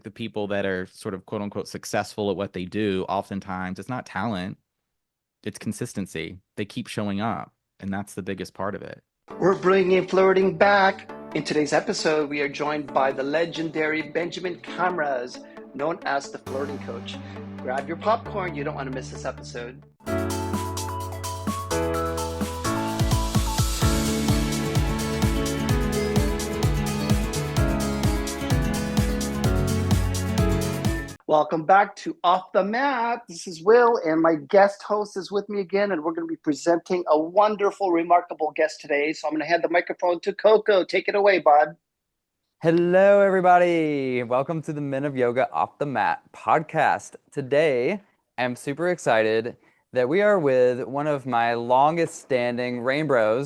the people that are sort of quote unquote successful at what they do, oftentimes it's not talent, it's consistency. They keep showing up, and that's the biggest part of it. We're bringing flirting back. In today's episode, we are joined by the legendary Benjamin Camras, known as the flirting coach. Grab your popcorn, you don't want to miss this episode. Welcome back to Off the Mat. This is Will, and my guest host is with me again, and we're going to be presenting a wonderful, remarkable guest today. So I'm going to hand the microphone to Coco. Take it away, bud. Hello, everybody. Welcome to the Men of Yoga Off the Mat podcast. Today, I'm super excited that we are with one of my longest standing Rainbow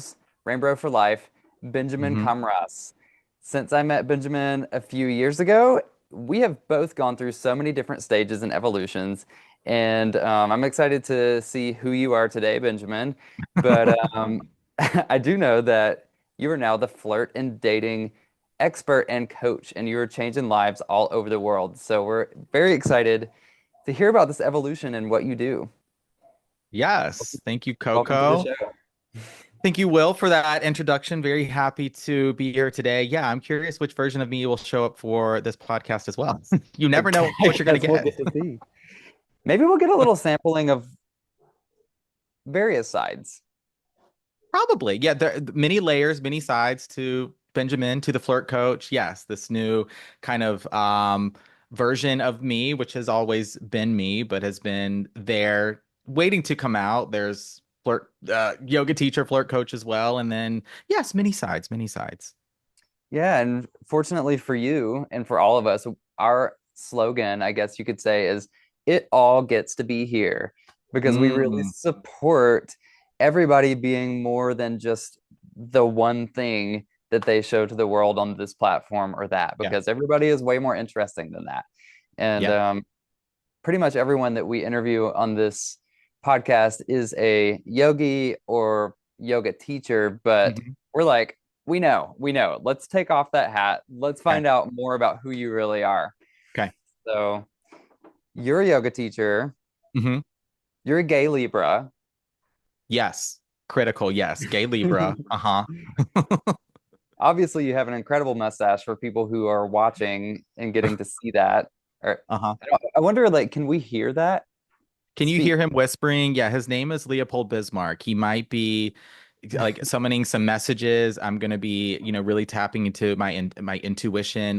for life, Benjamin Camras. Since I met Benjamin a few years ago, we have both gone through so many different stages and evolutions, and I'm excited to see who you are today, Benjamin. But I do know that you are now the flirt and dating expert and coach, and you're changing lives all over the world. So we're very excited to hear about this evolution and what you do. Yes. Thank you, Welcome to the Coco. show. Thank you, Will, for that introduction. Very happy to be here today. Yeah, I'm curious which version of me will show up for this podcast as well. You never know what you're going to We'll get. get to see. Maybe we'll get a little sampling of various sides. Probably. Yeah, there are many layers, many sides to Benjamin, to the flirt coach. Yes, this new kind of version of me, which has always been me, but has been there waiting to come out. There's flirt yoga teacher, flirt coach as well. And then, yes, many sides, many sides. Yeah, and fortunately for you and for all of us, our slogan, I guess you could say, is "It all gets to be here," because we really Mm, support everybody being more than just the one thing that they show to the world on this platform or that, yeah. because everybody is way more interesting than that. And Yeah. pretty much everyone that we interview on this podcast is a yogi or yoga teacher, but Mhm. we're like, we know. Let's take off that hat. Let's Okay. find out more about who you really are. Okay. So you're a yoga teacher. Hmm. You're a gay Libra. Yes. Critical. Yes. Gay Libra. Uh-huh. Obviously, you have an incredible mustache for people who are watching and getting to see that. Or Uh-huh. I wonder, like, can we hear that? Can you Speak. hear him whispering? Yeah, his name is Leopold Bismarck. He might be like summoning some messages. I'm gonna be, really tapping into my intuition.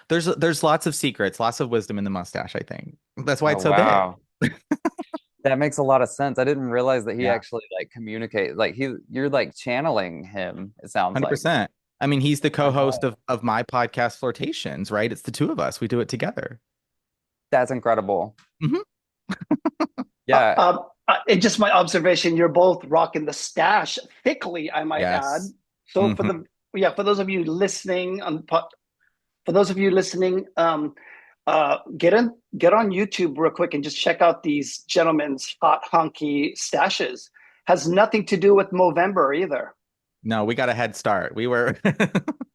There's lots of secrets, lots of wisdom in the mustache, I think. That's why Oh, it's so big. wow. That makes a lot of sense. I didn't realize that he Yeah, actually like communicate like you're like channeling him, it sounds like. 100%. I mean, he's the co-host Okay. of my podcast Flirtations, right? It's the two of us. We do it together. That's incredible. Hmm. Uh, Yeah. um, and just my observation, you're both rocking the stash thickly, I might add. Yes. So Hmm. for those of you listening for those of you listening, get on YouTube real quick and just check out these gentlemen's hot hunky stashes. Has nothing to do with Movember either. No, we got a head start.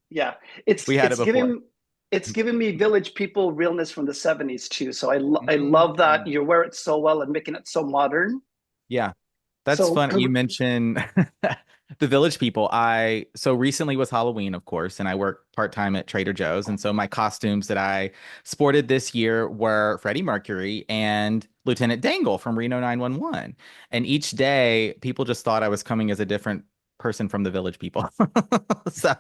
Yeah, it's We had it it's before. giving it's giving me Village People realness from the '70s too. So I love that Mm. you wear it so well and making it so modern. Yeah. That's So fun. You mentioned the Village People. I so recently was Halloween, of course, and I work part-time at Trader Joe's. And so my costumes that I sported this year were Freddie Mercury and Lieutenant Dangle from Reno 911. And each day, people just thought I was coming as a different person from the Village People. So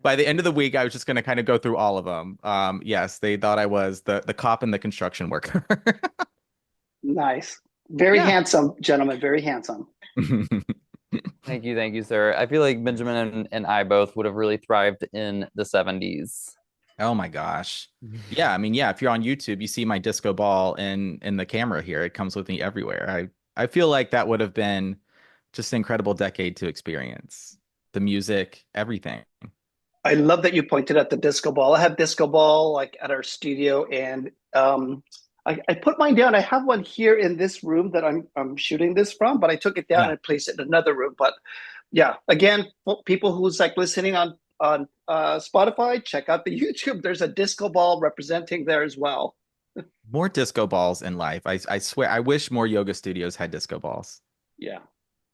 by the end of the week, I was just going to kind of go through all of them. Yes, they thought I was the cop and the construction worker. nice, very Yeah. handsome gentleman, very handsome. Thank you, sir. I feel like Benjamin and I both would have really thrived in the 70s. Oh my gosh. Yeah, I mean, yeah, if you're on YouTube, you see my disco ball in the camera here. It comes with me everywhere. I feel like that would have been just an incredible decade to experience. The music, everything. I love that you pointed at the disco ball. I have disco ball like at our studio, and I put mine down. I have one here in this room that I'm shooting this from, but I took it down Yeah. and placed it in another room. But yeah, again, for people who's like listening on on Spotify, check out the YouTube. There's a disco ball representing there as well. More disco balls in life. I swear, I wish more yoga studios had disco balls. Yeah.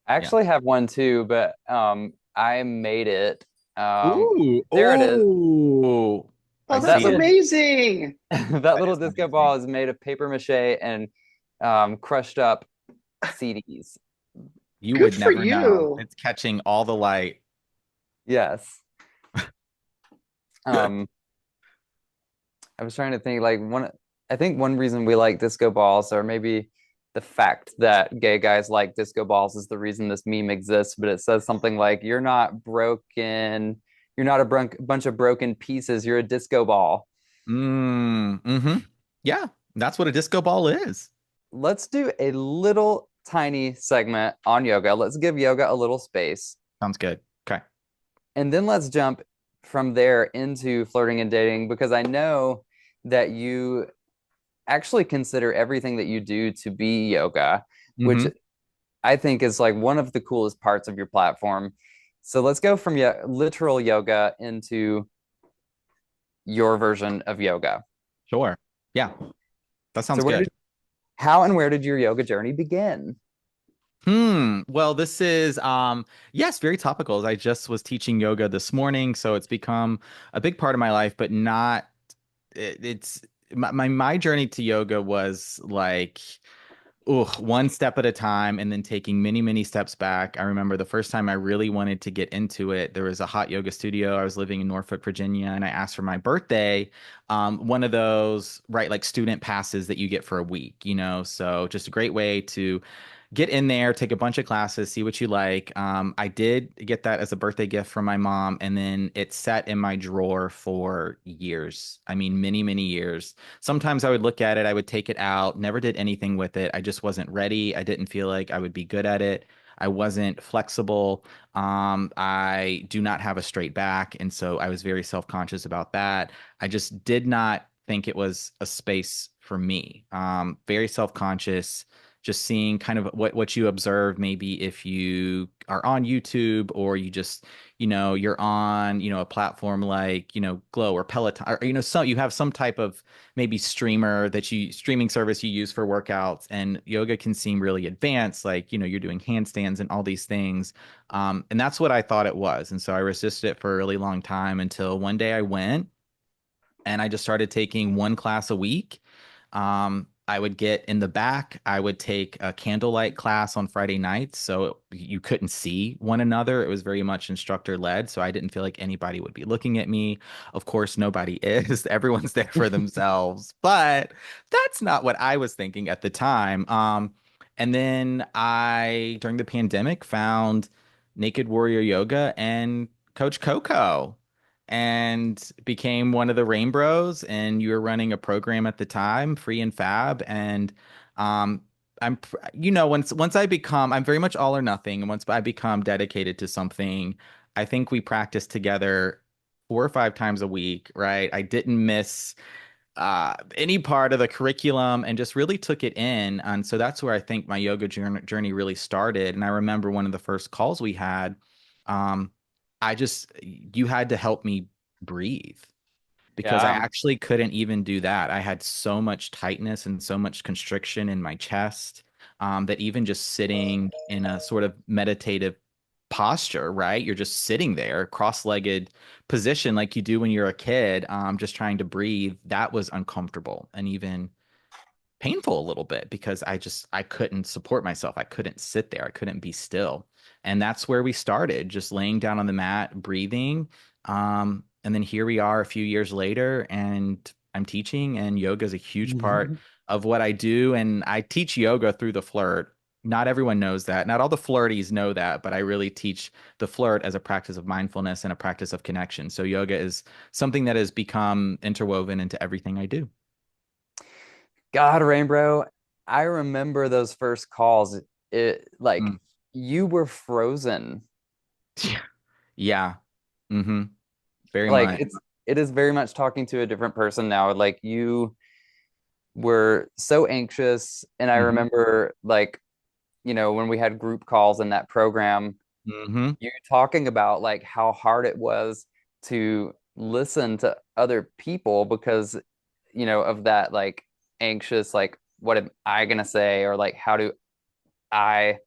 I Yeah. actually have one too, but I made it. Um, Ooh, there it is. oh, I Oh, That that's see it. little amazing. that That little is disco amazing. ball is made of paper mache and crushed up CDs. You Good would for never know. you. It's catching all the light. Yes. Um, I was trying to think like I think one reason we like disco balls, or maybe the fact that gay guys like disco balls is the reason this meme exists, but it says something like you're not broken, you're not a bunch of broken pieces, you're a disco ball. Mm-hmm. Yeah, that's what a disco ball is. Let's do a little tiny segment on yoga. Let's give yoga a little space. Sounds good. Okay. And then let's jump from there into flirting and dating because I know that you actually consider everything that you do to be yoga, which Mm-hmm. I think is like one of the coolest parts of your platform. So let's go from literal yoga into your version of yoga. Sure. Yeah, that So sounds good. how and where did your yoga journey begin? Well, this is yes, very topical. I just was teaching yoga this morning, so it's become a big part of my life, but not it's my journey to yoga was like one step at a time and then taking many, many steps back. I remember the first time I really wanted to get into it, there was a hot yoga studio. I was living in Norfolk, Virginia, and I asked for my birthday, one of those, right, like student passes that you get for a week, so just a great way to get in there, take a bunch of classes, see what you like. I did get that as a birthday gift from my mom, and then it sat in my drawer for years. I mean, many, many years. Sometimes I would look at it, I would take it out, never did anything with it. I just wasn't ready. I didn't feel like I would be good at it. I wasn't flexible. I do not have a straight back, and so I was very self-conscious about that. I just did not think it was a space for me. Very self-conscious, just seeing kind of what you observe maybe if you are on YouTube or you just you're on a platform like Glow or Peloton, or so you have some type of maybe streaming service you use for workouts, and yoga can seem really advanced, like you're doing handstands and all these things, and that's what I thought it was, and so I resisted it for a really long time until one day I went and I just started taking one class a week. I would get in the back. I would take a candlelight class on Friday nights, so you couldn't see one another. It was very much instructor led, so I didn't feel like anybody would be looking at me. Of course, nobody is. Everyone's there for themselves, but that's not what I was thinking at the time. And then during the pandemic, found Naked Warrior Yoga and Coach Coco and became one of the Rainbows. And you were running a program at the time, Free and Fab. And um, once I'm very much all or nothing. And once I become dedicated to something, I think we practice together 4 or 5 times a week, right? I didn't miss any part of the curriculum and just really took it in. And so that's where I think my yoga journey really started. And I remember one of the first calls we had. Um, you had to help me breathe because I Yeah. actually couldn't even do that. I had so much tightness and so much constriction in my chest, that even just sitting in a sort of meditative posture, right? You're just sitting there, cross-legged position like you do when you're a kid, just trying to breathe. That was uncomfortable and even painful a little bit because I couldn't support myself. I couldn't sit there. I couldn't be still. And that's where we started, just laying down on the mat, breathing. And then here we are a few years later, and I'm teaching, and yoga is a huge part of what I do. And I teach yoga through the flirt. Not everyone knows that. Not all the flirties know that, but I really teach the flirt as a practice of mindfulness and a practice of connection. So yoga is something that has become interwoven into everything I do. God, Rainbow, I remember those first calls. It like Mm. you were frozen. Yeah. Mm-hmm. Very Like much. it is very much talking to a different person now. Like you were so anxious, and I Mm-hmm. remember like when we had group calls in that program, Mm-hmm. you talking about like how hard it was to listen to other people because, of that like anxious, like, what am I gonna say? Or like, how do I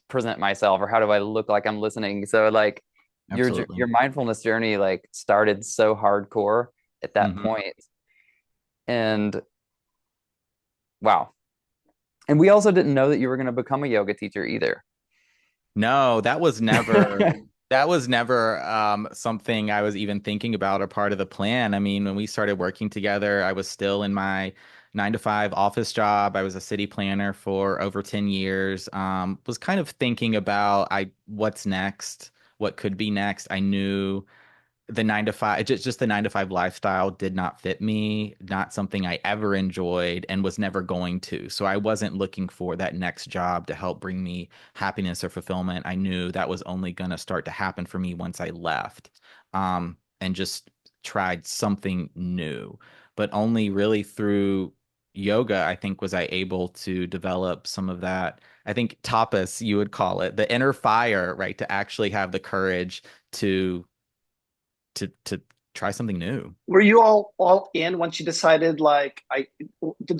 present myself? Or how do I look like I'm listening? So like Absolutely. your mindfulness journey like started so hardcore at that Hmm. point. And wow. And we also didn't know that you were going to become a yoga teacher either. No, that was never something I was even thinking about or part of the plan. I mean, when we started working together, I was still in my 9 to 5 office job. I was a city planner for over 10 years. Was kind of thinking about what's next, what could be next. I knew the 9 to 5, just the 9 to 5 lifestyle did not fit me, not something I ever enjoyed and was never going to. So I wasn't looking for that next job to help bring me happiness or fulfillment. I knew that was only going to start to happen for me once I left, and just tried something new. But only really through yoga, I think, was I able to develop some of that. I think tapas, you would call it, the inner fire, right? To actually have the courage to to try something new. Were you all in once you decided like I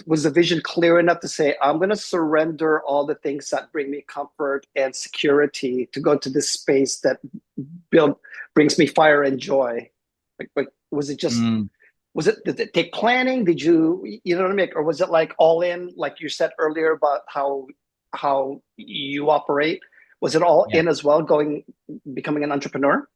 was the vision clear enough to say I'm going to surrender all the things that bring me comfort and security to go to this space that build brings me fire and joy? Like was it just Mm, did it take planning? Did you know what I mean? Or was it like all in, like you said earlier about how you operate? Was it all yeah. in as well, going becoming an entrepreneur?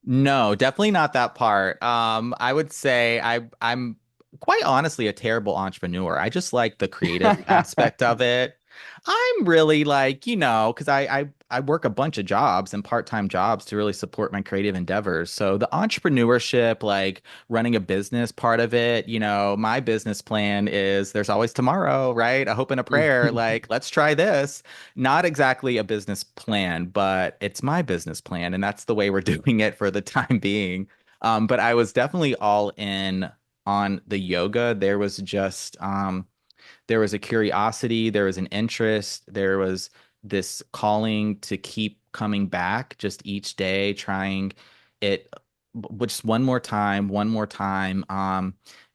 No, definitely not that part. I would say I'm quite honestly a terrible entrepreneur. I just like the creative aspect of it. I'm really like, because I work a bunch of jobs and part-time jobs to really support my creative endeavors. So the entrepreneurship, like running a business part of it, my business plan is there's always tomorrow, right? A hope and a prayer, like let's try this. Not exactly a business plan, but it's my business plan, and that's the way we're doing it for the time being. But I was definitely all in on the yoga. There was a curiosity, there was an interest, there was this calling to keep coming back just each day, trying it just one more time.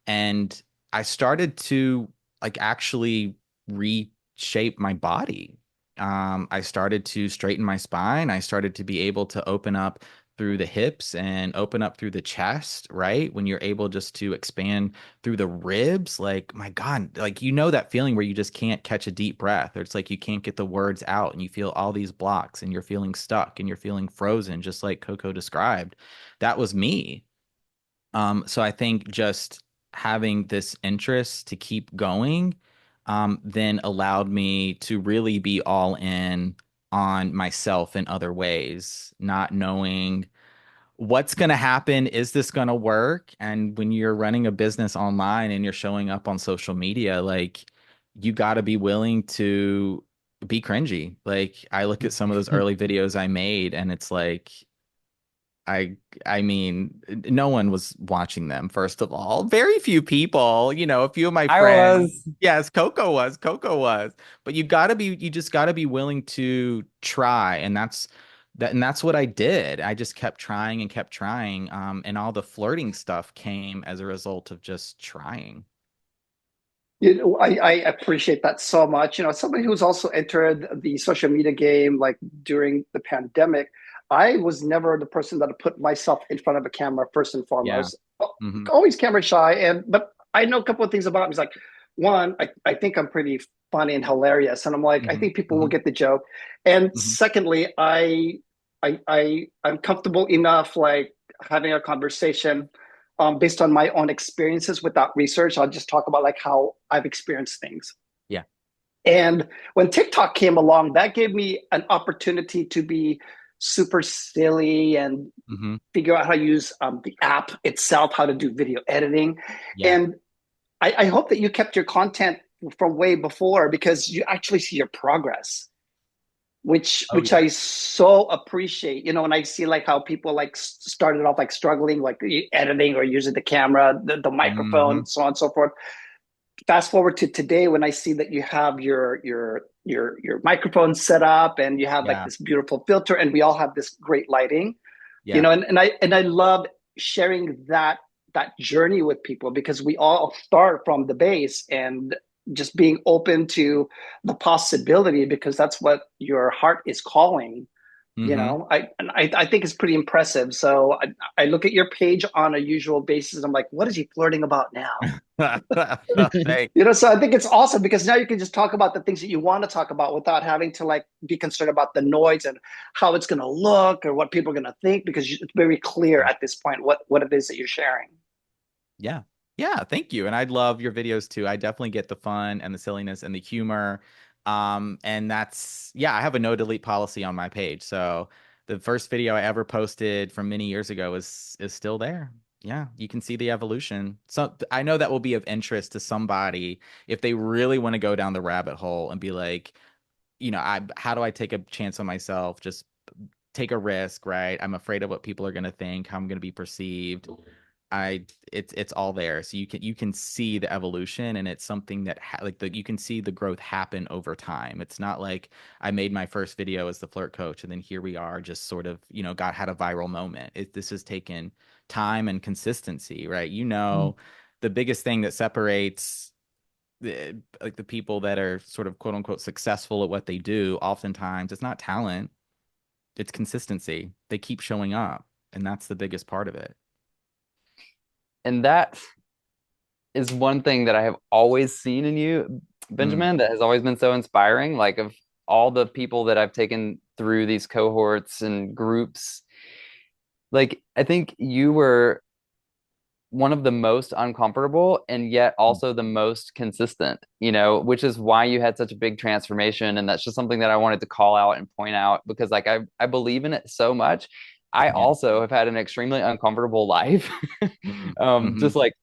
And I started to like actually reshape my body. I started to straighten my spine. I started to be able to open up through the hips and open up through the chest, right? When you're able just to expand through the ribs, like my God, like that feeling where you just can't catch a deep breath, or it's like you can't get the words out and you feel all these blocks and you're feeling stuck and you're feeling frozen, just like Coco described. That was me. So I think just having this interest to keep going, then allowed me to really be all in on myself in other ways, not knowing what's going to happen. Is this going to work? And when you're running a business online and you're showing up on social media, like you got to be willing to be cringy. Like I look at some of those early videos I made and it's like, I I mean, no one was watching them, first of all. Very few people, a few of my I friends. was. Yes, Coco was. But you just gotta be willing to try. And that's what I did. I just kept trying and kept trying. And all the flirting stuff came as a result of just trying. I appreciate that so much. Somebody who's also entered the social media game like during the pandemic, I was never the person that put myself in front of a camera first and Yeah. foremost. Hmm. Always camera shy, but I know a couple of things about me. It's like one, I think I'm pretty funny and hilarious, and I'm like, I Hmm. think people will Hmm. get the joke. And Hmm. secondly, I'm comfortable enough like having a conversation based on my own experiences without research. I'll just talk about like how I've experienced things. Yeah. And when TikTok came along, that gave me an opportunity to be super silly and Hmm. figure out how to use the app itself, how to do video editing. Yeah. And I hope that you kept your content from way before because you actually see your progress, Oh which yeah. I so appreciate. And I see like how people like started off like struggling, like editing or using the camera, the Hmm. microphone, so on and so forth. Fast forward to today when I see that you have your microphone set up and you have like Yeah. this beautiful filter and we all have this great lighting. Yeah. And I love sharing that journey with people because we all start from the base and just being open to the possibility because that's what your heart is calling. Mm-hmm. I think it's pretty impressive. So I look at your page on a usual basis. I'm like, what is he flirting about now? Thanks. So I think it's awesome because now you can just talk about the things that you want to talk about without having to like be concerned about the noise and how it's going to look or what people are going to think because it's very clear at this point what it is that you're sharing. Yeah. Yeah, thank you. And I love your videos too. I definitely get the fun and the silliness and the humor. And that's yeah, I have a no delete policy on my page. So the first video I ever posted from many years ago is still there. Yeah, you can see the evolution. So I know that will be of interest to somebody if they really want to go down the rabbit hole and be like, I how do I take a chance on myself? Just take a risk, right? I'm afraid of what people are going to think, how I'm going to be perceived. It's all there. So you can see the evolution, and it's something that you can see the growth happen over time. It's not like I made my first video as the flirt coach and then here we are just sort of, had a viral moment. This has taken time and consistency, right? The biggest thing that separates the people that are sort of quote unquote successful at what they do, oftentimes it's not talent, it's consistency. They keep showing up, and that's the biggest part of it. And that is one thing that I have always seen in you, Mm, Benjamin, that has always been so inspiring. Like, of all the people that I've taken through these cohorts and groups, like, I think you were one of the most uncomfortable and yet mm, also the most consistent, which is why you had such a big transformation. And that's just something that I wanted to call out and point out because, like, I believe in it so much. I yeah. also have had an extremely uncomfortable life. Mm, Just mhm. like,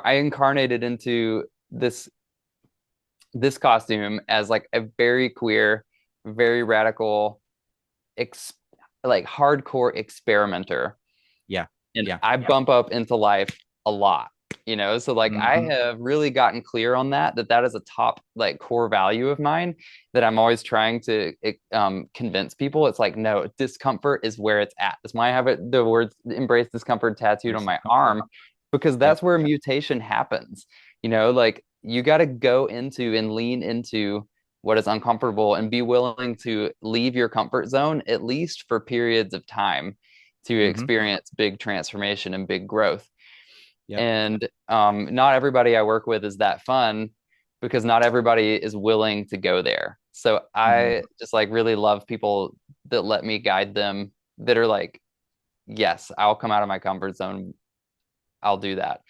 I incarnated into this costume as like a very queer, very radical, ex like hardcore experimenter, Yeah. and Yeah. I bump up into life a lot. So like I Hmm. have really gotten clear on that is a top like core value of mine that I'm always trying to convince people. It's like, no, discomfort is where it's at. That's why I have the words embrace discomfort tattooed on Embrace my comfort. arm, because Yep. that's where mutation happens. Like you got to go into and lean into what is uncomfortable and be willing to leave your comfort zone at least for periods of time to Hmm. experience big transformation and big growth. Yep. And not everybody I work with is that fun because not everybody is willing to go there. So I Hmm. just like really love people that let me guide them, that are like, yes, I'll come out of my comfort zone. I'll do that.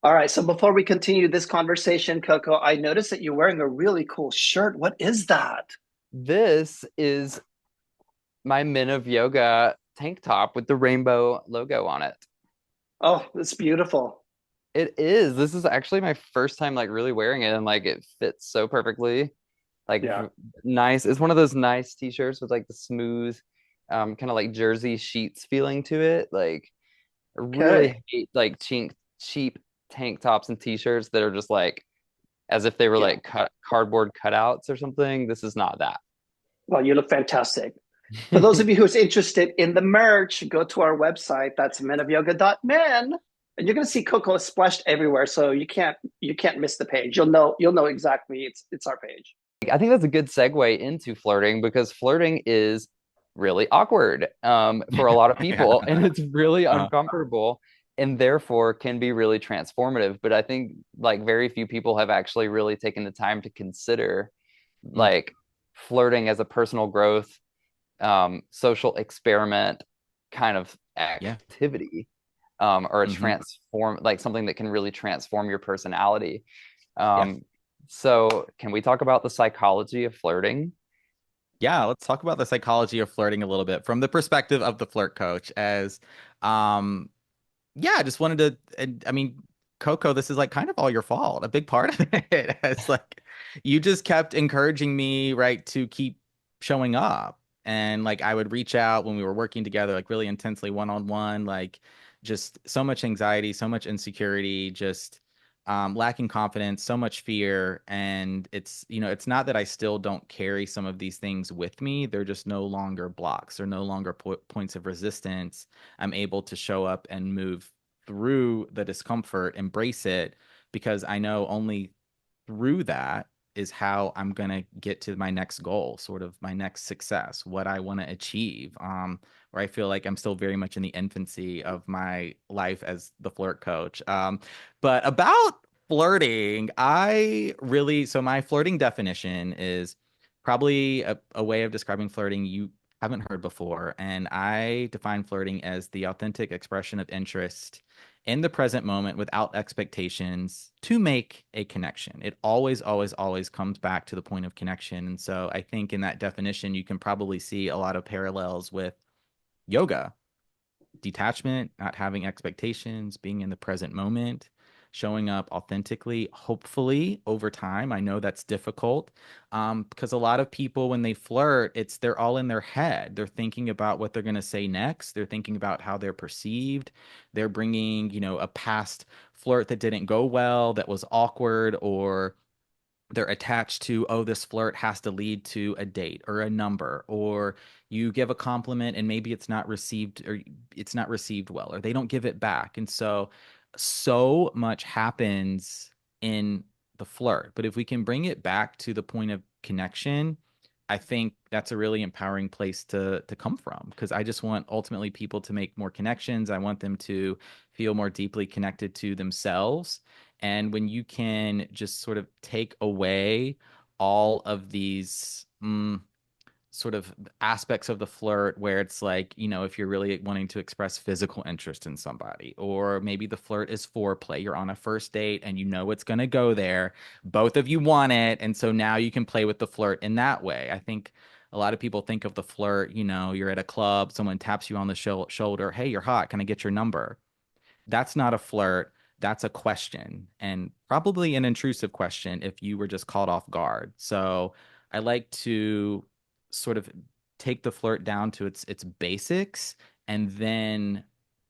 All right. So before we continue this conversation, Coco, I noticed that you're wearing a really cool shirt. What is that? This is my Men of Yoga tank top with the rainbow logo on it. Oh, it's beautiful. It is. This is actually my first time like really wearing it, and like it fits so perfectly. Like Yeah. nice. It's one of those nice t-shirts with like the smooth, kind of like jersey sheets feeling to it. Like I Okay. really hate like cheap tank tops and t-shirts that are just like as if they were Yeah. like cardboard cutouts or something. This is not that. Well, you look fantastic. For those of you who's interested in the merch, go to our website. That's menofyoga.men. And you're going to see Coco splashed everywhere. So you can't miss the page. You'll know exactly it's our page. I think that's a good segue into flirting because flirting is really awkward for a lot of people and Yeah. it's really Uh, uncomfortable and therefore can be really transformative. But I think like very few people have actually really taken the time to consider mm, like flirting as a personal growth, social experiment kind of yeah. activity, or a Hmm. transform like something that can really transform your personality. Yeah. um, so can we talk about the psychology of flirting? Yeah, let's talk about the psychology of flirting a little bit from the perspective of the flirt coach as um yeah, I just wanted to and I mean, Coco, this is like kind of all your fault. A big part of it. It's like you just kept encouraging me, right, to keep showing up. And like I would reach out when we were working together, like really intensely one on one, like just so much anxiety, so much insecurity, just lacking confidence, so much fear. And it's not that I still don't carry some of these things with me. They're just no longer blocks. They're no longer points of resistance. I'm able to show up and move through the discomfort, embrace it, because I know only through that is how I'm going to get to my next goal, sort of my next success, what I want to achieve. Where I feel like I'm still very much in the infancy of my life as the flirt coach. But about flirting, so my flirting definition is probably a way of describing flirting you haven't heard before. And I define flirting as the authentic expression of interest in the present moment without expectations to make a connection. It always, always, always comes back to the point of connection. And so I think in that definition, you can probably see a lot of parallels with yoga: detachment, not having expectations, being in the present moment, showing up authentically, hopefully over time. I know that's difficult, because a lot of people, when they flirt, they're all in their head. They're thinking about what they're going to say next. They're thinking about how they're perceived. They're bringing, a past flirt that didn't go well, that was awkward, or they're attached to, oh, this flirt has to lead to a date or a number, or you give a compliment and maybe it's not received well, or they don't give it back. And so much happens in the flirt. But if we can bring it back to the point of connection, I think that's a really empowering place to come from, because I just want ultimately people to make more connections. I want them to feel more deeply connected to themselves. And when you can just sort of take away all of these sort of aspects of the flirt, where it's like, if you're really wanting to express physical interest in somebody, or maybe the flirt is foreplay, you're on a first date and it's going to go there, both of you want it. And so now you can play with the flirt in that way. I think a lot of people think of the flirt, you're at a club, someone taps you on the shoulder, hey, you're hot, can I get your number? That's not a flirt. That's a question, and probably an intrusive question if you were just caught off guard. So I like to sort of take the flirt down to its basics, and then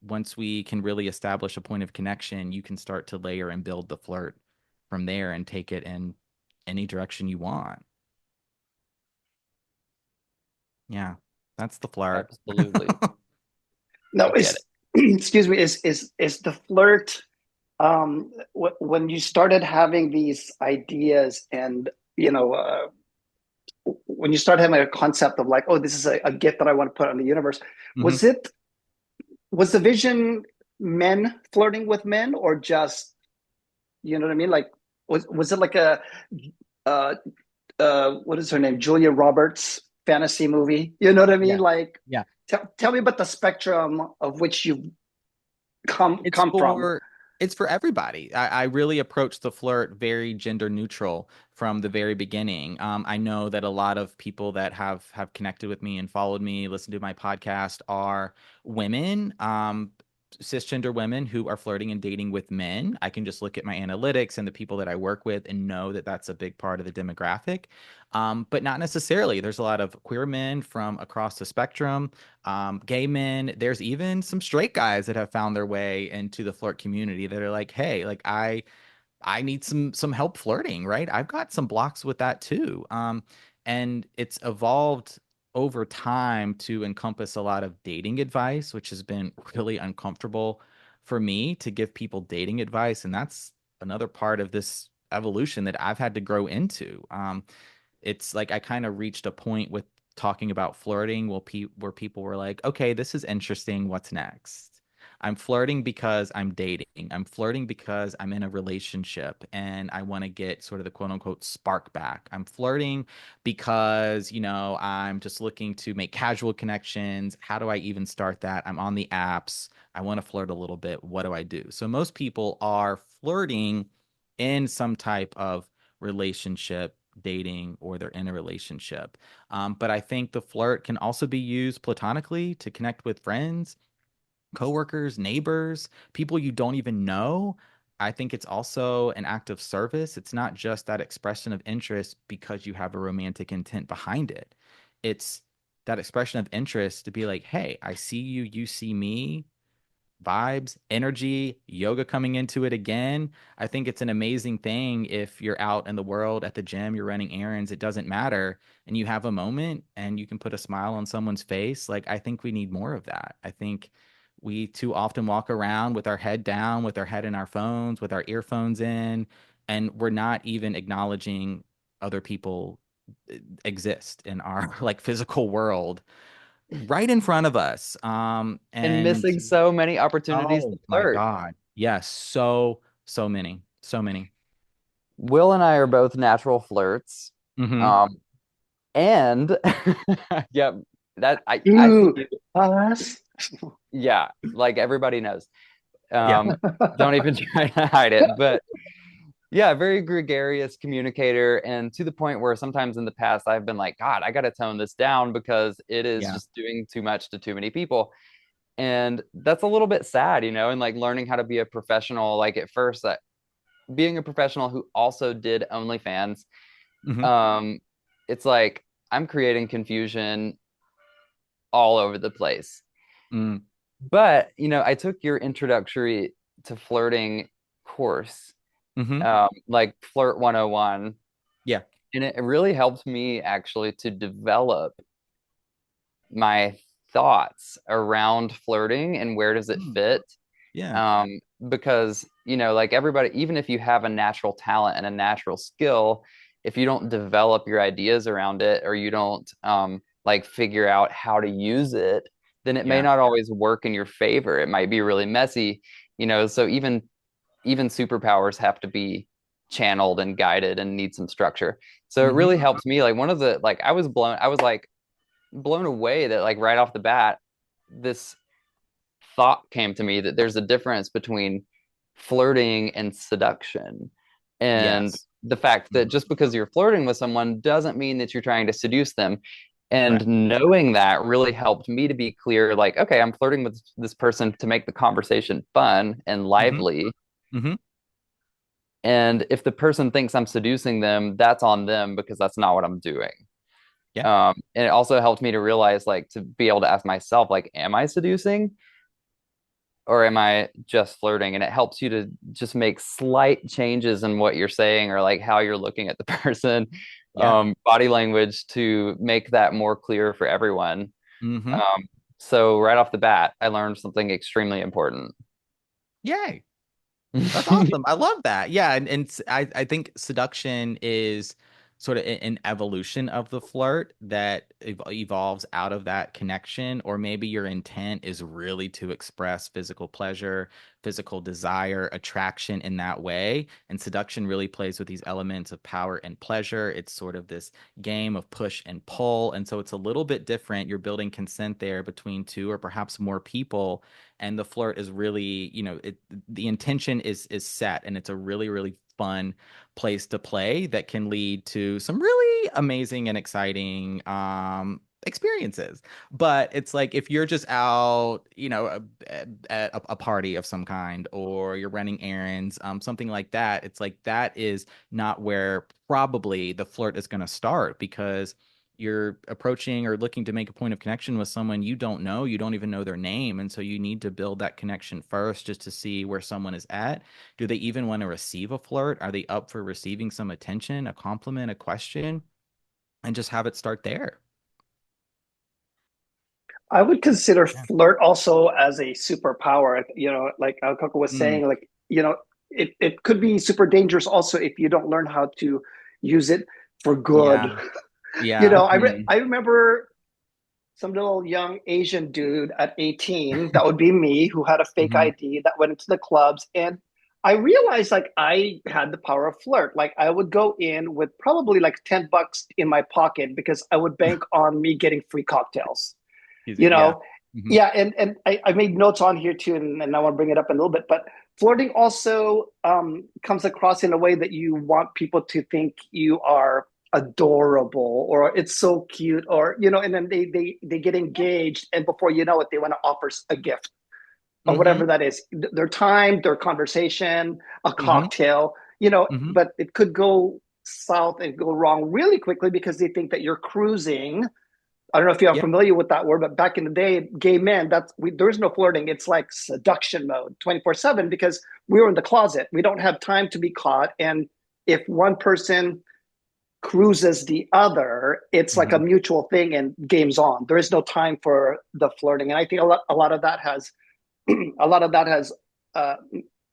once we can really establish a point of connection, you can start to layer and build the flirt from there and take it in any direction you want. Yeah, that's the flirt. Absolutely. I No, get it. excuse me, is the flirt when you started having these ideas and when you start having a concept of like, oh, this is a gift that I want to put on the universe, Mhm. was it was the vision men flirting with men, or just, you know what I mean? Like, was it like a uh what is her name? Julia Roberts fantasy movie? You know what I mean? Yeah. Like, Yeah. tell me about the spectrum of which you It's come from. for it's for everybody. I really approach the flirt very gender neutral from the very beginning. I know that a lot of people that have connected with me and followed me, listened to my podcast, are women, cisgender women who are flirting and dating with men. I can just look at my analytics and the people that I work with and know that that's a big part of the demographic. But not necessarily. There's a lot of queer men from across the spectrum, gay men. There's even some straight guys that have found their way into the flirt community that are like, hey, like I need some help flirting, right? I've got some blocks with that too. And it's evolved over time to encompass a lot of dating advice, which has been really uncomfortable for me to give people dating advice. And that's another part of this evolution that I've had to grow into. It's like I kind of reached a point with talking about flirting where people were like, okay, this is interesting. What's next? I'm flirting because I'm dating. I'm flirting because I'm in a relationship and I want to get sort of the quote unquote spark back. I'm flirting because, I'm just looking to make casual connections. How do I even start that? I'm on the apps. I want to flirt a little bit. What do I do? So most people are flirting in some type of relationship, dating, or they're in a relationship. But I think the flirt can also be used platonically to connect with friends, coworkers, neighbors, people you don't even know. I think it's also an act of service. It's not just that expression of interest because you have a romantic intent behind it. It's that expression of interest to be like, hey, I see you, you see me. vibes, energy, yoga coming into it again. I think it's an amazing thing if you're out in the world at the gym, you're running errands, it doesn't matter, and you have a moment and you can put a smile on someone's face. Like, I think we need more of that. I think we too often walk around with our head down, with our head in our phones, with our earphones in, and we're not even acknowledging other people exist in our like physical world right in front of us. And And missing so many opportunities to oh my flirt. God. Yes, so many. So many. Will and I are both natural flirts. Hmm. Um, and yeah, I see Ooh, you. us. Yeah, like everybody knows. Yeah. Um, don't even try to hide it. But yeah, very gregarious communicator, and to the point where sometimes in the past I've been like, God, I got to tone this down because it is Yeah. just doing too much to too many people. And that's a little bit sad, and like learning how to be a professional, like at first, being a professional who also did OnlyFans, Hmm. um, it's like I'm creating confusion all over the place. Mm. But, I took your introductory to flirting course, Hmm. like Flirt 101, Yeah. and it really helped me actually to develop my thoughts around flirting and where does it Mm. fit. Yeah. Because, like everybody, even if you have a natural talent and a natural skill, if you don't develop your ideas around it or you don't like figure out how to use it, then it may Yeah. not always work in your favor. It might be really messy, so even superpowers have to be channeled and guided and need some structure. So it Hmm. really helps me. Like one of the like I was like blown away that like right off the bat, this thought came to me that there's a difference between flirting and seduction. And Yes. the fact that Mhm. just because you're flirting with someone doesn't mean that you're trying to seduce them. And Correct. knowing that really helped me to be clear, like, okay, I'm flirting with this person to make the conversation fun and Hmm. lively. Hmm. And if the person thinks I'm seducing them, that's on them because that's not what I'm doing. Yeah. And it also helped me to realize, like, to be able to ask myself, like, am I seducing or am I just flirting? And it helps you to just make slight changes in what you're saying or like how you're looking at the person, Yeah. body language to make that more clear for everyone. Hmm. Um, so right off the bat, I learned something extremely important. Yay. That's awesome. I love that. Yeah, I think seduction is sort of an evolution of the flirt that evolves out of that connection, or maybe your intent is really to express physical pleasure, physical desire, attraction in that way. And seduction really plays with these elements of power and pleasure. It's sort of this game of push and pull, and so it's a little bit different. You're building consent there between two or perhaps more people, and the flirt is really, the intention is set, and it's a really fun place to play that can lead to some really amazing and exciting experiences. But it's like if you're just out, at a party of some kind, or you're running errands, something like that, it's like that is not where probably the flirt is going to start, because you're approaching or looking to make a point of connection with someone you don't know, you don't even know their name. And so you need to build that connection first just to see where someone is at. Do they even want to receive a flirt? Are they up for receiving some attention, a compliment, a question? And just have it start there. I would consider Yeah. flirt also as a superpower. Like Coco was Mm, saying, like, it could be super dangerous also if you don't learn how to use it for good. yeah. Yeah. Mhm. I remember some little young Asian dude at 18, that would be me, who had a fake Hmm. ID that went into the clubs. And I realized like I had the power of flirt. Like I would go in with probably like $10 in my pocket because I would bank on me getting free cocktails Easy. you Yeah. know Hmm. yeah, and I made notes on here too, and I want to bring it up in a little bit, but flirting also comes across in a way that you want people to think you are adorable, or it's so cute, or and then they get engaged, and before you know it they want to offer a gift or Hmm. whatever that is, their time, their conversation, a Hmm. cocktail, Hmm. but it could go south and go wrong really quickly because they think that you're cruising I don't know if you're Yeah. familiar with that word, but back in the day, gay men, there is no flirting. It's like seduction mode 24/7 because we were in the closet. We don't have time to be caught. And if one person cruises the other, it's like a Mhm. mutual thing and game's on. There is no time for the flirting. And I think a lot of that has a lot of that has uh,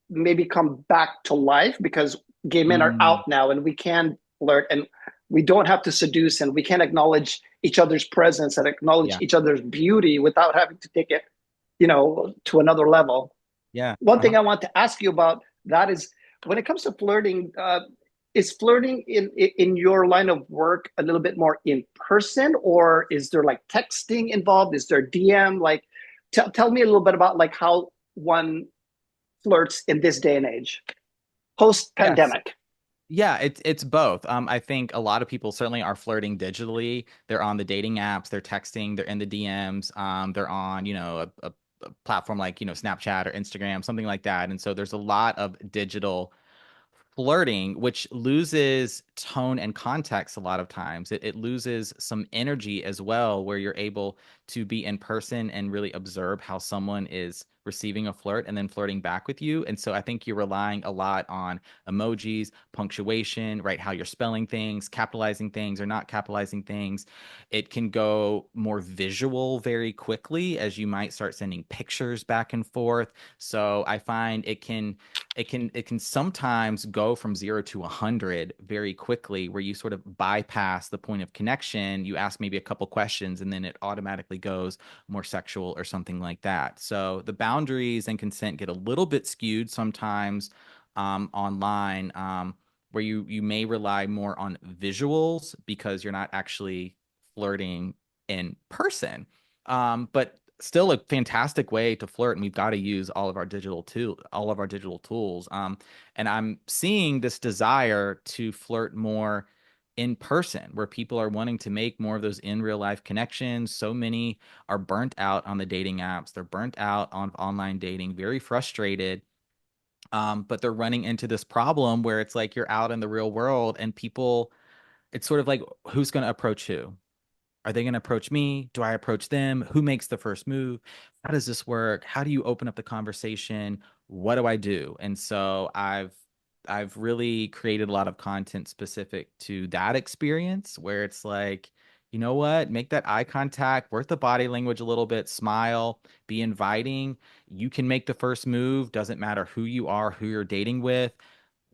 maybe come back to life because gay men are Mm, out now and we can flirt and we don't have to seduce and we can acknowledge each other's presence and acknowledge yeah. each other's beauty without having to take it, to another level. Yeah. One thing Uh-huh. I want to ask you about that is when it comes to flirting, is flirting in your line of work a little bit more in person, or is there like texting involved? Is there DM? Like, tell me a little bit about like how one flirts in this day and age, post Yes. pandemic. Yeah, it's both. I think a lot of people certainly are flirting digitally. They're on the dating apps, they're texting, they're in the DMs, they're on, a platform like, Snapchat or Instagram, something like that. And so there's a lot of digital flirting, which loses tone and context a lot of times. It loses some energy as well, where you're able to be in person and really observe how someone is receiving a flirt and then flirting back with you. And so I think you're relying a lot on emojis, punctuation, right? How you're spelling things, capitalizing things or not capitalizing things. It can go more visual very quickly as you might start sending pictures back and forth. So I find it can sometimes go from 0 to 100 very quickly, where you sort of bypass the point of connection. You ask maybe a couple questions and then it automatically goes more sexual or something like that. So the boundaries and consent get a little bit skewed sometimes online, where you may rely more on visuals because you're not actually flirting in person. But still a fantastic way to flirt, and we've got to use all of our digital tools. And I'm seeing this desire to flirt more in person, where people are wanting to make more of those in real life connections. So many are burnt out on the dating apps. They're burnt out on online dating, very frustrated. But they're running into this problem where it's like you're out in the real world and people, it's sort of like, who's going to approach who? Are they going to approach me? Do I approach them? Who makes the first move? How does this work? How do you open up the conversation? What do I do? And so I've really created a lot of content specific to that experience where it's like, you know what? Make that eye contact, work the body language a little bit, smile, be inviting. You can make the first move. Doesn't matter who you are, who you're dating with.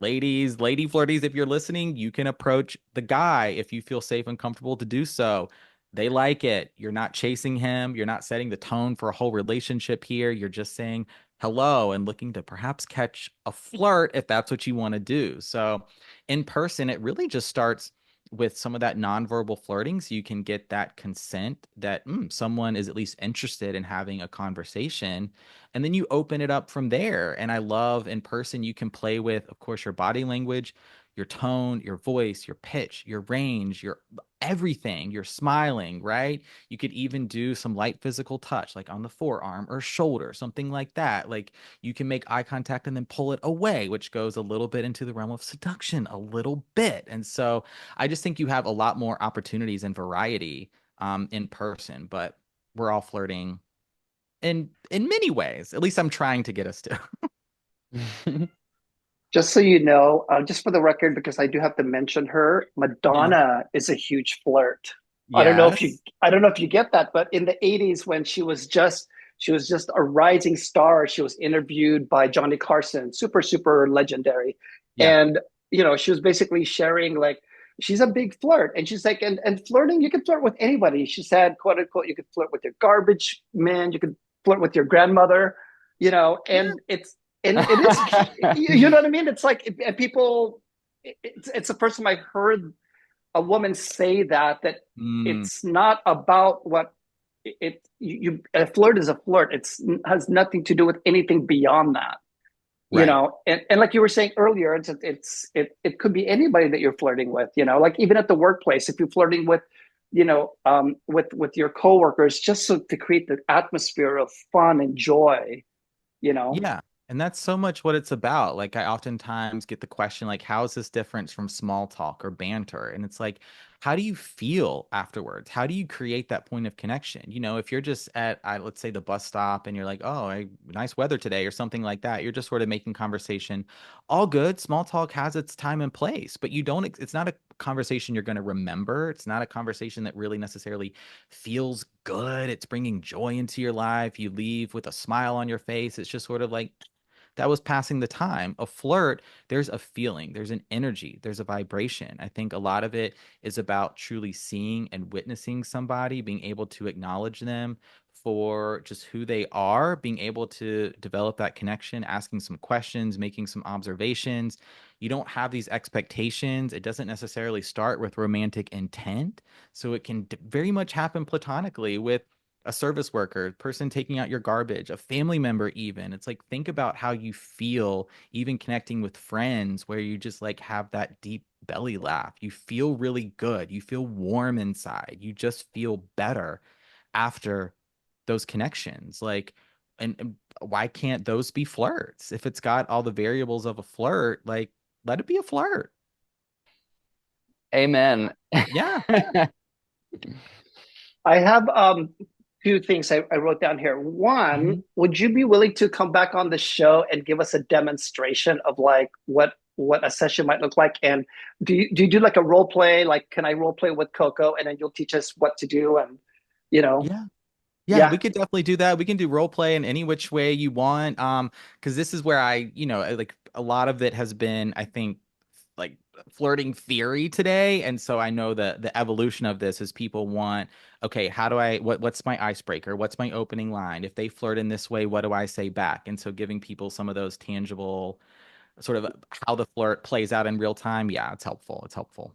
Ladies, lady flirties, if you're listening, you can approach the guy if you feel safe and comfortable to do so. They like it. You're not chasing him. You're not setting the tone for a whole relationship here. You're just saying hello and looking to perhaps catch a flirt if that's what you want to do. So, in person, it really just starts with some of that nonverbal flirting so you can get that consent that someone is at least interested in having a conversation, and then you open it up from there. And I love in person, you can play with, of course, your body language, your tone, your voice, your pitch, your range, your everything. You're smiling, right? You could even do some light physical touch, like on the forearm or shoulder, something like that. Like you can make eye contact and then pull it away, which goes a little bit into the realm of seduction, a little bit. And so I just think you have a lot more opportunities and variety in person, but we're all flirting in many ways. At least I'm trying to get us to. Just so you know, just for the record, because I do have to mention her, Yeah. Madonna is a huge flirt. Yes. I don't know if you get that, but in the 80s when she was just a rising star, she was interviewed by Johnny Carson, super legendary. Yeah. And she was basically sharing like she's a big flirt and she's like and flirting, you can flirt with anybody. She said, quote unquote, you could flirt with your garbage man, you could flirt with your grandmother, Yeah. and it is, you know what I mean? It's like people. It's the first time I heard a woman say that Mm, it's not about what a flirt is a flirt. It's has nothing to do with anything beyond that. right. And like you were saying earlier, it could be anybody that you're flirting with. Like even at the workplace, if you're flirting with with your coworkers, just so to create the atmosphere of fun and joy. you know Yeah. And that's so much what it's about. Like I oftentimes get the question like how is this different from small talk or banter? And it's like how do you feel afterwards? How do you create that point of connection? If you're just at let's say the bus stop and you're like, "Oh, nice weather today" or something like that. You're just sort of making conversation. All good. Small talk has its time and place, but you don't it's not a conversation you're going to remember. It's not a conversation that really necessarily feels good. It's bringing joy into your life. You leave with a smile on your face. It's just sort of like that was passing the time. A flirt, there's a feeling, there's an energy, there's a vibration. I think a lot of it is about truly seeing and witnessing somebody, being able to acknowledge them for just who they are, being able to develop that connection, asking some questions, making some observations. You don't have these expectations. It doesn't necessarily start with romantic intent. So it can very much happen platonically with a service worker, person taking out your garbage, a family member, even. It's like, think about how you feel, even connecting with friends, where you just like have that deep belly laugh. You feel really good. You feel warm inside. You just feel better after those connections. Like, and why can't those be flirts? If it's got all the variables of a flirt, like, let it be a flirt. Amen. Yeah. I have two things I wrote down here. One, Mhm. would you be willing to come back on the show and give us a demonstration of like what a session might look like? And do you do like a role play? Like, can I role play with Coco and then you'll teach us what to do? And you know, Yeah. Yeah, yeah. we could definitely do that. We can do role play in any which way you want. Because this is where like a lot of it has been, I think, like flirting theory today. And so I know that the evolution of this is people want, okay, how do what's my icebreaker? What's my opening line? If they flirt in this way, what do I say back? And so giving people some of those tangible sort of how the flirt plays out in real time. Yeah, it's helpful. It's helpful.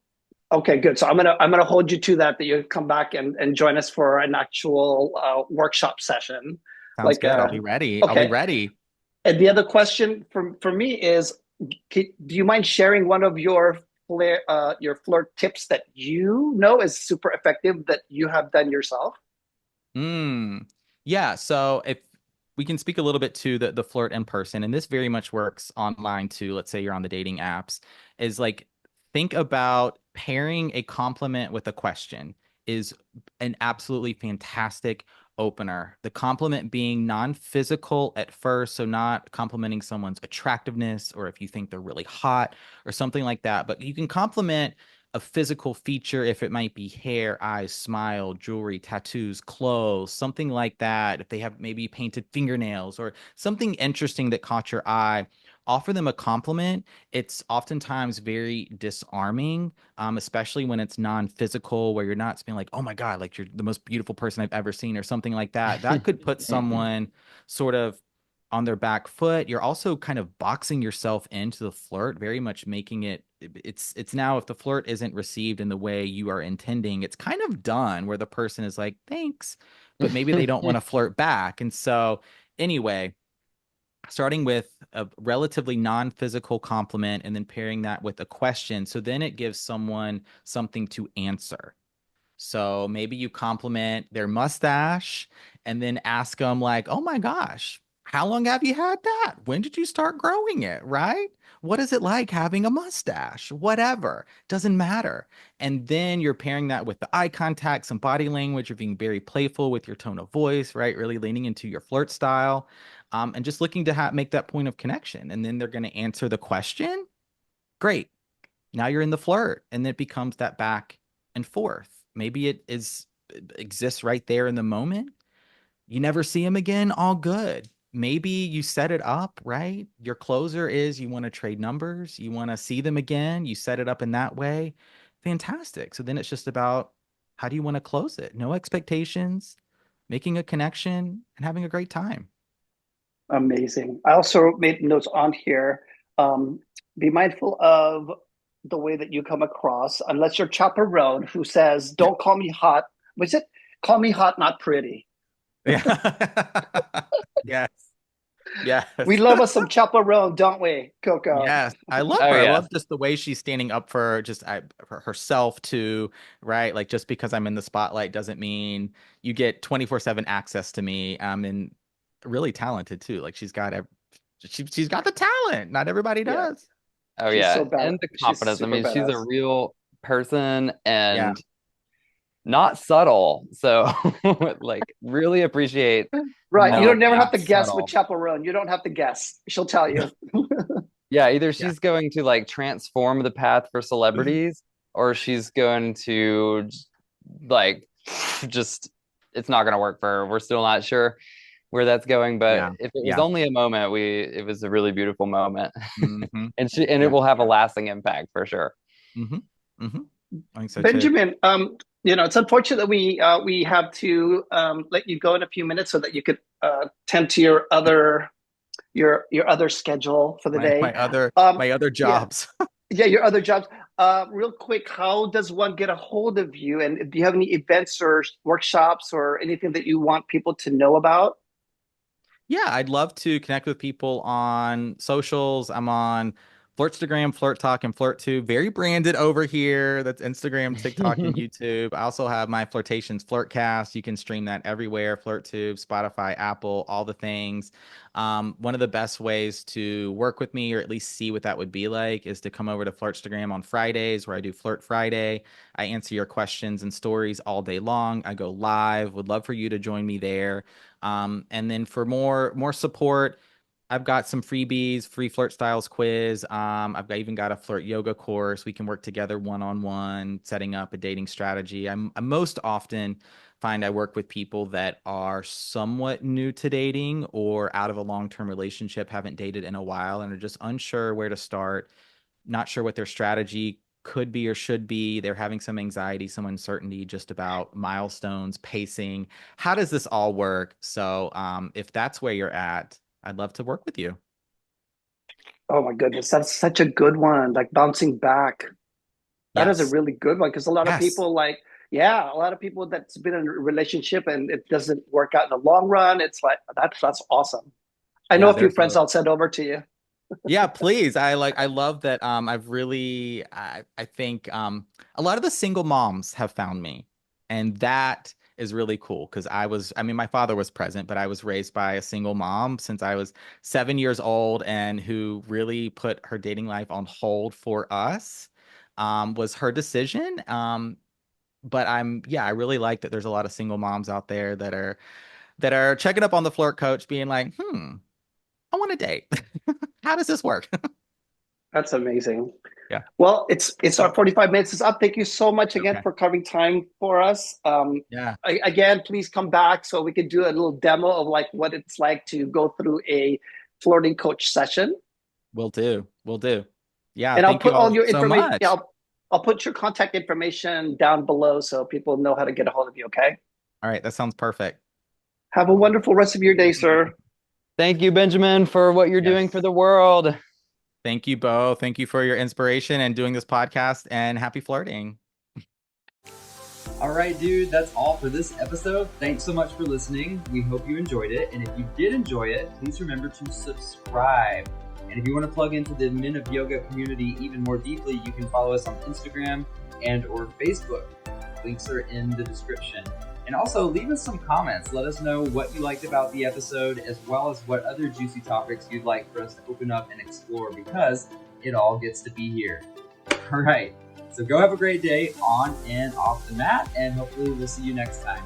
Okay, good. So I'm gonna hold you to that. That you come back and join us for an actual workshop session. Sounds Like, good. I'll be ready. I'll be okay. ready. And the other question for me is, do you mind sharing one of your flirt tips that you know is super effective that you have done yourself? Mm. Yeah, so if we can speak a little bit to the flirt in person, and this very much works online too. Let's say you're on the dating apps, is like think about pairing a compliment with a question is an absolutely fantastic opener. The compliment being non-physical at first, so not complimenting someone's attractiveness or if you think they're really hot or something like that, but you can compliment a physical feature if it might be hair, eyes, smile, jewelry, tattoos, clothes, something like that. If they have maybe painted fingernails or something interesting that caught your eye, offer them a compliment. It's oftentimes very disarming, especially when it's non-physical, where you're not being like, "Oh my God, like you're the most beautiful person I've ever seen," or something like that. That could put someone sort of on their back foot. You're also kind of boxing yourself into the flirt, very much making it's now if the flirt isn't received in the way you are intending, it's kind of done where the person is like, thanks, but maybe they don't want to flirt back. And so anyway, starting with a relatively non-physical compliment and then pairing that with a question. So then it gives someone something to answer. So maybe you compliment their mustache and then ask them like, "Oh my gosh, how long have you had that? When did you start growing it?" Right? What is it like having a mustache? Whatever. Doesn't matter. And then you're pairing that with the eye contact, some body language, you're being very playful with your tone of voice, right? Really leaning into your flirt style. And just looking to make that point of connection. And then they're going to answer the question. Great, now you're in the flirt and it becomes that back and forth. Maybe it exists right there in the moment. You never see him again, all good. Maybe you set it up, right? Your closer is you want to trade numbers, you want to see them again, you set it up in that way. Fantastic. So then it's just about how do you want to close it? No expectations, making a connection and having a great time. Amazing. I also made notes on here. Um, be mindful of the way that you come across, unless you're Chaperone who says, Yeah. "Don't call me hot." Was it? Call me hot, not pretty. Yeah. Yes. We Yes. love us some Chaperone, don't we, Coco? Yes, I love Oh her. I yeah. love just the way she's standing up for for herself too, right? Like just because I'm in the spotlight doesn't mean you get 24/7 access to me. And really talented too. Like she's got she's got the talent. Not everybody Yeah, does. Oh she's yeah, so bad. and the She's confidence. I super mean, she's a badass. real person Yeah. and not subtle. So like really appreciate Right. You how don't never have not to guess with subtle. Chaperone. You don't have to guess. She'll tell you. Yeah, either Yeah. she's going to like transform the path for celebrities or she's going to like just it's not going to work for her. We're still not sure where that's going, but Yeah. if it was Yeah. only a moment, it was a really beautiful moment. Mm-hmm. And it Yeah. will have a lasting impact for sure. Mm-hmm. Mm-hmm. I think so too. Benjamin, it's unfortunate that we have to let you go in a few minutes so that you could tend to your other schedule for the My day. my other Um, my other yeah, jobs. yeah, your other jobs. Real quick, how does one get a hold of you? And do you have any events or workshops or anything that you want people to know about? Yeah, I'd love to connect with people on socials. I'm on Flirtstagram, Flirt Talk, and Flirt2. Very branded over here. That's Instagram, TikTok, and YouTube. I also have my Flirtations Flirtcast. You can stream that everywhere. FlirtTube, Spotify, Apple, all the things. One of the best ways to work with me, or at least see what that would be like, is to come over to Flirtstagram on Fridays, where I do Flirt Friday. I answer your questions and stories all day long. I go live. Would love for you to join me there. And then for more support, I've got some freebies, free flirt styles quiz. Even got a flirt yoga course. We can work together one-on-one, setting up a dating strategy. I most often find I work with people that are somewhat new to dating or out of a long-term relationship, haven't dated in a while, and are just unsure where to start, not sure what their strategy could be or should be. They're having some anxiety, some uncertainty just about milestones, pacing. How does this all work? So, if that's where you're at, I'd love to work with you. Oh my goodness, that's such a good one. Like bouncing back. That is a Yes. really good one because a lot of Yes. people a lot of people that's been in a relationship and it doesn't work out in the long run. It's like that's awesome. I know Yeah, a few there's friends I'll send over to you. yeah, please. I love that I think a lot of the single moms have found me. And that is really cool because I mean my father was present, but I was raised by a single mom since I was 7 years old, and who really put her dating life on hold for us. Was her decision. But I really like that there's a lot of single moms out there that are checking up on the flirt coach, being like, I want to date. How does this work? That's amazing. Yeah. Well, it's our 45 minutes is up. Thank you so much again Okay. for carving time for us. Yeah. Again, please come back so we can do a little demo of like what it's like to go through a flirting coach session. Will do. Will do. Yeah. And I'll Thank you put all all your so information. Yeah, much. I'll put your contact information down below so people know how to get a hold of you. Okay. All right. That sounds perfect. Have a wonderful rest of your day, sir. Thank you, Benjamin, for what you're doing for Yes. the world. Thank you, Bo. Thank you for your inspiration and doing this podcast, and happy flirting. All right, dude, that's all for this episode. Thanks so much for listening. We hope you enjoyed it. And if you did enjoy it, please remember to subscribe. And if you want to plug into the Men of Yoga community even more deeply, you can follow us on Instagram and or Facebook. Links are in the description. And also leave us some comments. Let us know what you liked about the episode, as well as what other juicy topics you'd like for us to open up and explore, because it all gets to be here. All right. So go have a great day on and off the mat, and hopefully we'll see you next time.